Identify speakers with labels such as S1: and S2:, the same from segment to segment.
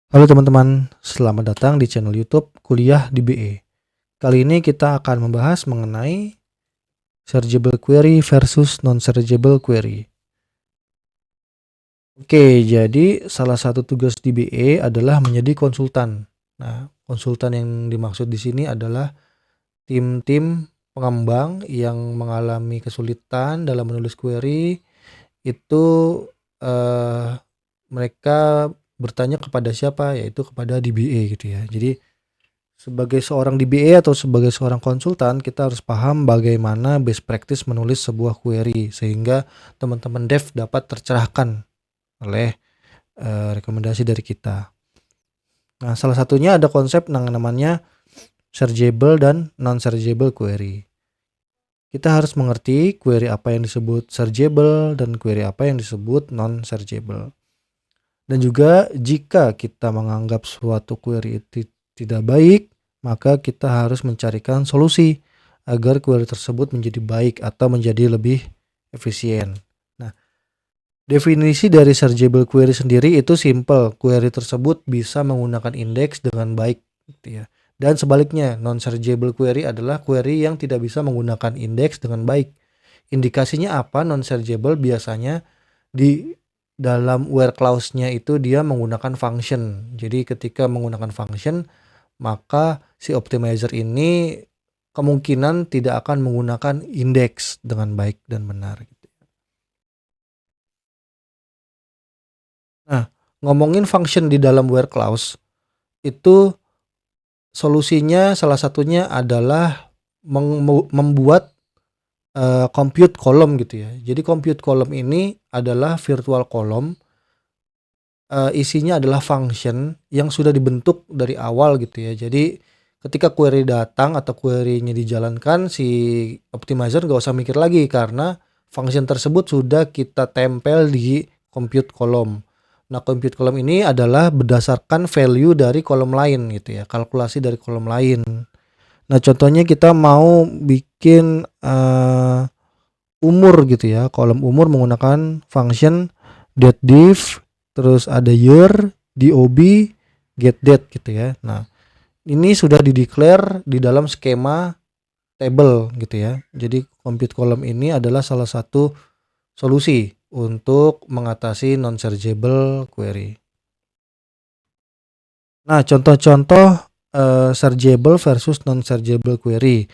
S1: Halo teman-teman, selamat datang di channel YouTube Kuliah di BE. Kali ini kita akan membahas mengenai searchable query versus non-searchable query. Oke, jadi salah satu tugas di BE adalah menjadi konsultan. Nah, konsultan yang dimaksud di sini adalah tim-tim pengembang yang mengalami kesulitan dalam menulis query. Itu mereka bertanya kepada siapa? Yaitu kepada DBA gitu ya. Jadi sebagai seorang DBA atau sebagai seorang konsultan, kita harus paham bagaimana best practice menulis sebuah query sehingga teman-teman dev dapat tercerahkan oleh rekomendasi dari kita. Nah, salah satunya ada konsep yang namanya searchable dan non-searchable query. Kita harus mengerti query apa yang disebut searchable dan query apa yang disebut non-searchable. Dan juga jika kita menganggap suatu query itu tidak baik, maka kita harus mencarikan solusi agar query tersebut menjadi baik atau menjadi lebih efisien. Nah, definisi dari searchable query sendiri itu simple. Query tersebut bisa menggunakan indeks dengan baik gitu ya. Dan sebaliknya, non-searchable query adalah query yang tidak bisa menggunakan indeks dengan baik. Indikasinya apa? Non-searchable biasanya di dalam where clause-nya itu dia menggunakan function. Jadi ketika menggunakan function, maka si optimizer ini kemungkinan tidak akan menggunakan indeks dengan baik dan benar gitu. Nah, ngomongin function di dalam where clause, itu solusinya salah satunya adalah membuat compute column gitu ya. Jadi compute column ini adalah virtual column, isinya adalah function yang sudah dibentuk dari awal gitu ya. Jadi ketika query datang atau query-nya dijalankan, si optimizer nggak usah mikir lagi karena function tersebut sudah kita tempel di compute column. Nah, compute column ini adalah berdasarkan value dari kolom lain gitu ya, kalkulasi dari kolom lain. Nah, contohnya kita mau bikin umur gitu ya, kolom umur menggunakan function datediv, terus ada year, dob, getDate gitu ya. Nah, ini sudah dideclare di dalam skema table gitu ya. Jadi compute column ini adalah salah satu solusi untuk mengatasi non-searchable query. Nah, contoh-contoh searchable versus non-searchable query.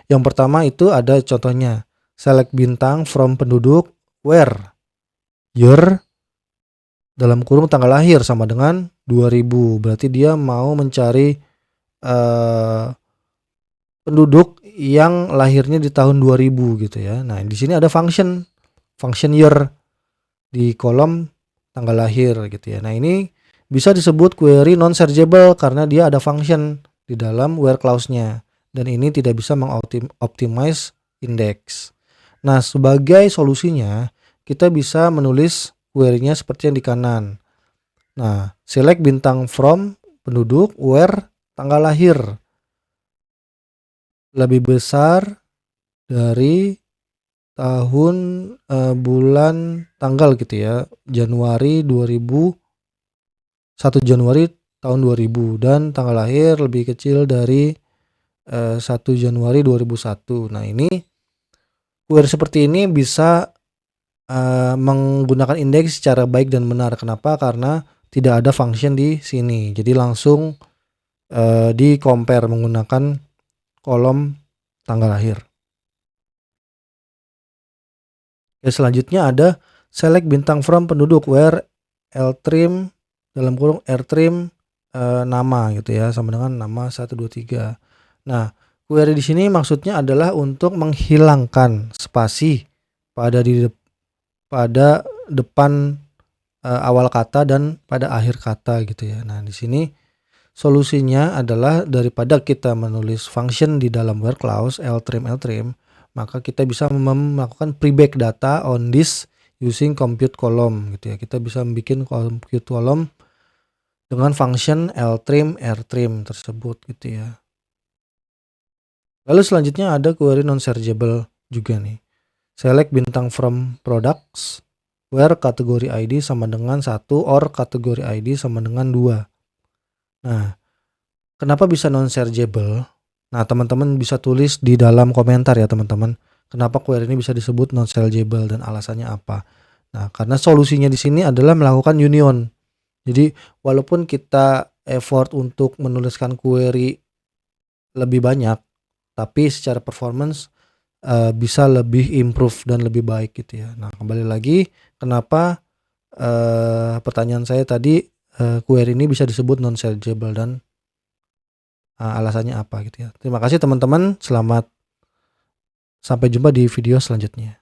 S1: Yang pertama itu ada contohnya, select bintang from penduduk where year dalam kurung tanggal lahir sama dengan 2000. Berarti dia mau mencari penduduk yang lahirnya di tahun 2000 gitu ya. Nah, di sini ada function year di kolom tanggal lahir gitu ya. Nah, ini bisa disebut query non-searchable karena dia ada function di dalam where clause-nya dan ini tidak bisa mengoptimize index. Nah, sebagai solusinya kita bisa menulis query-nya seperti yang di kanan. Nah, select bintang from penduduk where tanggal lahir lebih besar dari tahun, bulan, tanggal gitu ya, Januari 2000, 1 Januari tahun 2000 dan tanggal lahir lebih kecil dari 1 Januari 2001. Nah, ini query seperti ini bisa menggunakan indeks secara baik dan benar. Kenapa? Karena tidak ada function di sini. Jadi langsung di compare menggunakan kolom tanggal lahir. Ya, selanjutnya ada select bintang from penduduk where ltrim dalam kurung rtrim nama gitu ya sama dengan nama 123. Nah, query di sini maksudnya adalah untuk menghilangkan spasi pada depan awal kata dan pada akhir kata gitu ya. Nah, di sini solusinya adalah daripada kita menulis function di dalam where clause ltrim, maka kita bisa melakukan pre-bake data on this using compute column gitu ya. Kita bisa membuat compute column dengan function ltrim, rtrim tersebut gitu ya. Lalu selanjutnya ada query non-searchable juga nih. Select bintang from products where kategori ID sama dengan 1 or kategori ID sama dengan 2. Nah, kenapa bisa non-searchable? Nah, teman-teman bisa tulis di dalam komentar ya teman-teman. Kenapa query ini bisa disebut non-searchable dan alasannya apa? Nah, karena solusinya di sini adalah melakukan union. Jadi, walaupun kita effort untuk menuliskan query lebih banyak, tapi secara performance bisa lebih improve dan lebih baik gitu ya. Nah, kembali lagi kenapa pertanyaan saya tadi query ini bisa disebut non-searchable dan alasannya apa gitu ya. Terima kasih teman-teman, sampai jumpa di video selanjutnya.